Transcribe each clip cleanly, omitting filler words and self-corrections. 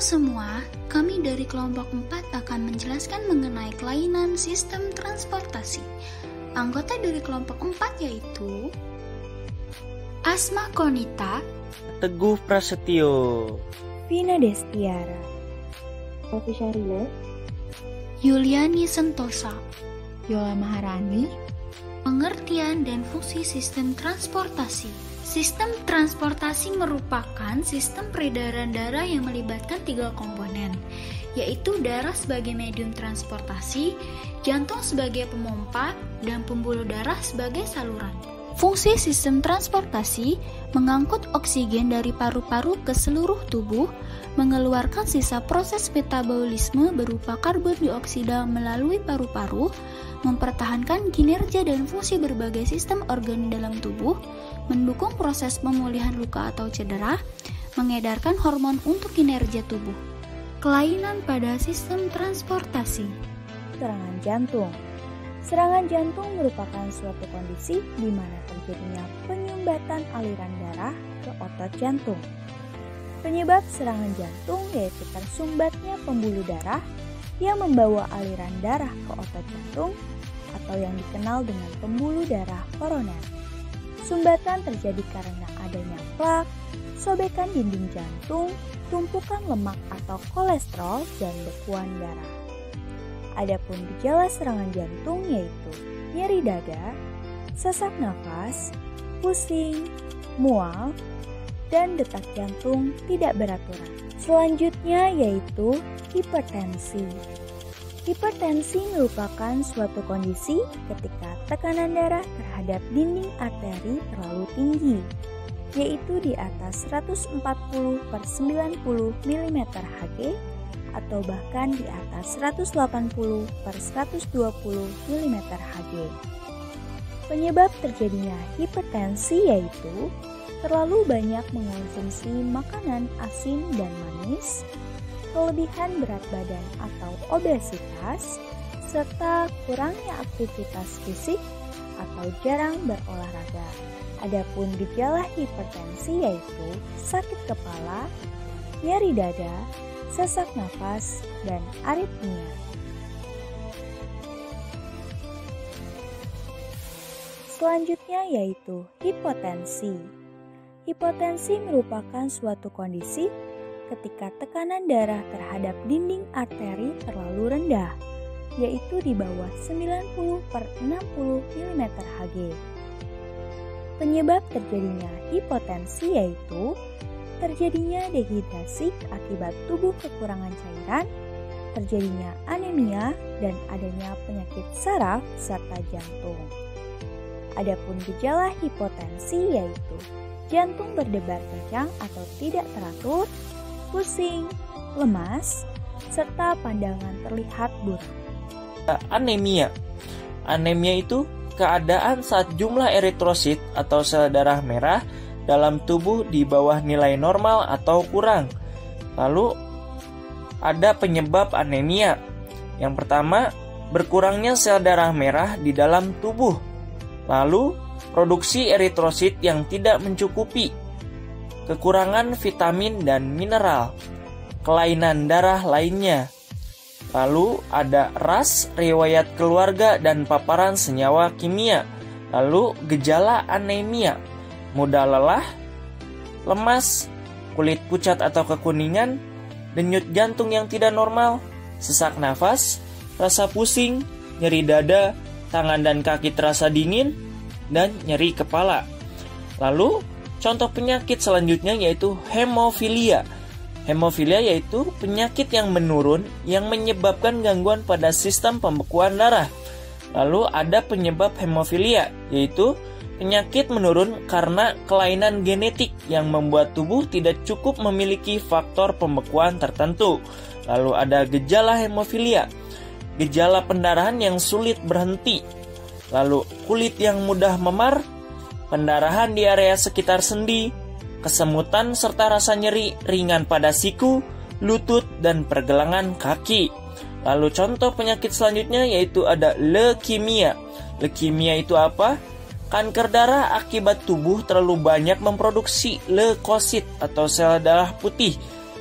semua, kami dari kelompok 4 akan menjelaskan mengenai kelainan sistem transportasi. Anggota dari kelompok 4 yaitu Asma Konita, Teguh Prasetyo, Vina Destiara, Sofi Syahrila, Yuliani Sentosa. Yola Maharani. Pengertian dan fungsi sistem transportasi. Sistem transportasi merupakan sistem peredaran darah yang melibatkan 3 komponen, yaitu darah sebagai medium transportasi, jantung sebagai pemompa, dan pembuluh darah sebagai saluran. Fungsi sistem transportasi mengangkut oksigen dari paru-paru ke seluruh tubuh, mengeluarkan sisa proses metabolisme berupa karbon dioksida melalui paru-paru, mempertahankan kinerja dan fungsi berbagai sistem organ dalam tubuh, mendukung proses pemulihan luka atau cedera, mengedarkan hormon untuk kinerja tubuh. Kelainan pada sistem transportasi. Serangan jantung. Serangan jantung merupakan suatu kondisi di mana terjadinya penyumbatan aliran darah ke otot jantung. Penyebab serangan jantung yaitu tersumbatnya pembuluh darah yang membawa aliran darah ke otot jantung atau yang dikenal dengan pembuluh darah koroner. Sumbatan terjadi karena adanya plak, sobekan dinding jantung, tumpukan lemak atau kolesterol, dan bekuan darah. Adapun gejala serangan jantung yaitu nyeri dada, sesak nafas, pusing, mual, dan detak jantung tidak beraturan. Selanjutnya yaitu hipertensi. Hipertensi merupakan suatu kondisi ketika tekanan darah terhadap dinding arteri terlalu tinggi, yaitu di atas 140/90 mm Hg atau bahkan di atas 180/120 mm Hg. Penyebab terjadinya hipertensi yaitu terlalu banyak mengonsumsi makanan asin dan manis, kelebihan berat badan atau obesitas, serta kurangnya aktivitas fisik atau jarang berolahraga. Adapun gejala hipertensi yaitu sakit kepala, nyeri dada, sesak nafas, dan aritmia. Selanjutnya yaitu hipotensi. Hipotensi merupakan suatu kondisi ketika tekanan darah terhadap dinding arteri terlalu rendah, yaitu di bawah 90/60 mm Hg. Penyebab terjadinya hipotensi yaitu terjadinya dehidrasi akibat tubuh kekurangan cairan, terjadinya anemia, dan adanya penyakit saraf serta jantung. Adapun gejala hipotensi yaitu jantung berdebar kencang atau tidak teratur, pusing, lemas, serta pandangan terlihat buram. Anemia. Anemia itu keadaan saat jumlah eritrosit atau sel darah merah dalam tubuh di bawah nilai normal atau kurang. Lalu ada penyebab anemia. Yang pertama, berkurangnya sel darah merah di dalam tubuh. Lalu, produksi eritrosit yang tidak mencukupi. Kekurangan vitamin dan mineral. Kelainan darah lainnya. Lalu ada ras, riwayat keluarga, dan paparan senyawa kimia. Lalu gejala anemia. Mudah lelah, lemas, kulit pucat atau kekuningan, denyut jantung yang tidak normal, sesak nafas, rasa pusing, nyeri dada, tangan dan kaki terasa dingin, dan nyeri kepala. Lalu, contoh penyakit selanjutnya yaitu hemofilia. Hemofilia yaitu penyakit yang menurun yang menyebabkan gangguan pada sistem pembekuan darah. Lalu ada penyebab hemofilia, yaitu penyakit menurun karena kelainan genetik yang membuat tubuh tidak cukup memiliki faktor pembekuan tertentu. Lalu ada gejala hemofilia, gejala pendarahan yang sulit berhenti. Lalu kulit yang mudah memar, pendarahan di area sekitar sendi, kesemutan serta rasa nyeri ringan pada siku, lutut, dan pergelangan kaki. Lalu contoh penyakit selanjutnya yaitu ada leukemia. Leukemia itu apa? Kanker darah akibat tubuh terlalu banyak memproduksi leukosit atau sel darah putih.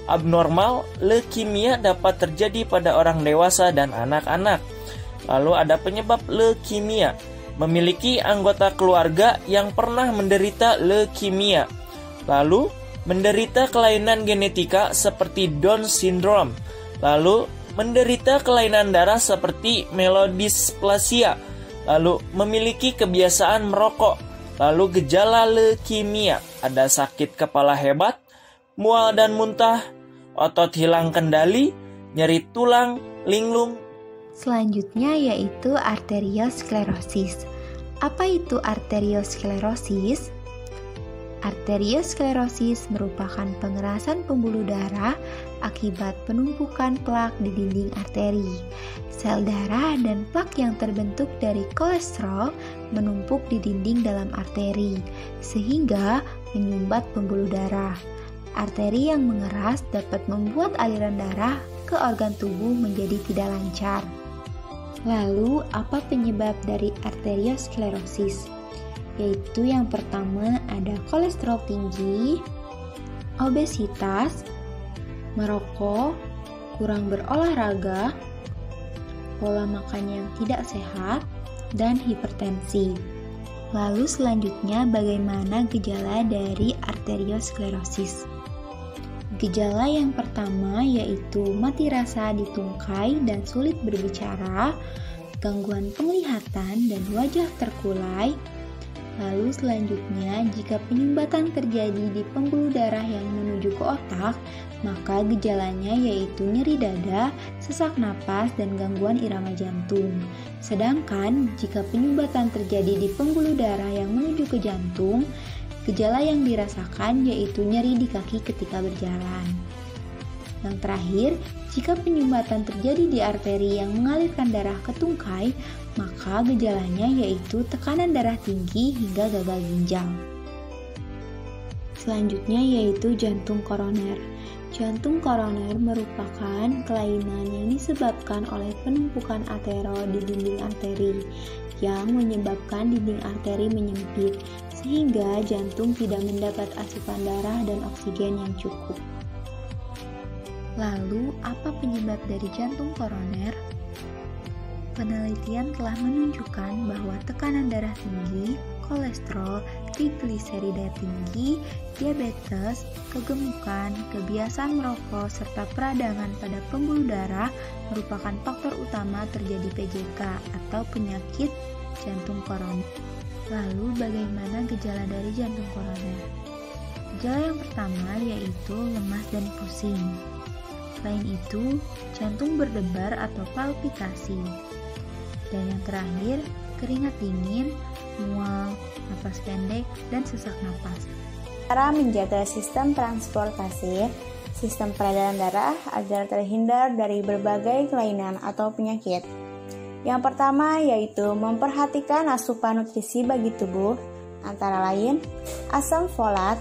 abnormal, leukemia dapat terjadi pada orang dewasa dan anak-anak. Lalu ada penyebab leukemia, memiliki anggota keluarga yang pernah menderita leukemia. Lalu menderita kelainan genetika seperti Down syndrome. Lalu menderita kelainan darah seperti myelodysplasia. Lalu memiliki kebiasaan merokok. Lalu gejala leukemia, ada sakit kepala hebat, mual dan muntah, otot hilang kendali, nyeri tulang, linglung. Selanjutnya yaitu arteriosklerosis. Apa itu arteriosklerosis? Arteriosklerosis merupakan pengerasan pembuluh darah akibat penumpukan plak di dinding arteri. Sel darah dan plak yang terbentuk dari kolesterol menumpuk di dinding dalam arteri, sehingga menyumbat pembuluh darah. Arteri yang mengeras dapat membuat aliran darah ke organ tubuh menjadi tidak lancar. Lalu, apa penyebab dari arteriosklerosis? Yaitu yang pertama ada kolesterol tinggi, obesitas, merokok, kurang berolahraga, pola makan yang tidak sehat, dan hipertensi. Lalu selanjutnya bagaimana gejala dari arteriosklerosis? Gejala yang pertama yaitu mati rasa di tungkai dan sulit berbicara, gangguan penglihatan dan wajah terkulai. Lalu selanjutnya, jika penyumbatan terjadi di pembuluh darah yang menuju ke otak, maka gejalanya yaitu nyeri dada, sesak napas, dan gangguan irama jantung. Sedangkan, jika penyumbatan terjadi di pembuluh darah yang menuju ke jantung, gejala yang dirasakan yaitu nyeri di kaki ketika berjalan. Yang terakhir, jika penyumbatan terjadi di arteri yang mengalirkan darah ke tungkai, maka gejalanya yaitu tekanan darah tinggi hingga gagal ginjal. Selanjutnya yaitu jantung koroner. Jantung koroner merupakan kelainan yang disebabkan oleh penumpukan atero di dinding arteri yang menyebabkan dinding arteri menyempit sehingga jantung tidak mendapat asupan darah dan oksigen yang cukup. Lalu, apa penyebab dari jantung koroner? Penelitian telah menunjukkan bahwa tekanan darah tinggi, kolesterol, trigliserida tinggi, diabetes, kegemukan, kebiasaan merokok, serta peradangan pada pembuluh darah merupakan faktor utama terjadi PJK atau penyakit jantung koroner. Lalu, bagaimana gejala dari jantung koroner? Gejala yang pertama yaitu lemas dan pusing. Selain itu, jantung berdebar atau palpitasi. Dan yang terakhir, keringat dingin, mual, napas pendek, dan sesak napas. Cara menjaga sistem transportasi, sistem peredaran darah agar terhindar dari berbagai kelainan atau penyakit. Yang pertama yaitu memperhatikan asupan nutrisi bagi tubuh, antara lain asam folat,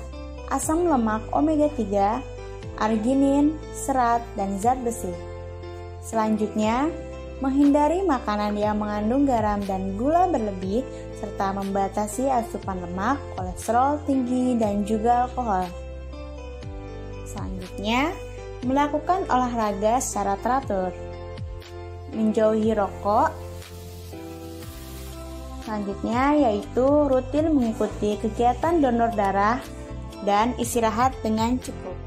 asam lemak omega 3, arginin, serat, dan zat besi. Selanjutnya, menghindari makanan yang mengandung garam dan gula berlebih, serta membatasi asupan lemak, kolesterol tinggi, dan juga alkohol. Selanjutnya, melakukan olahraga secara teratur. Menjauhi rokok. Selanjutnya yaitu rutin mengikuti kegiatan donor darah dan istirahat dengan cukup.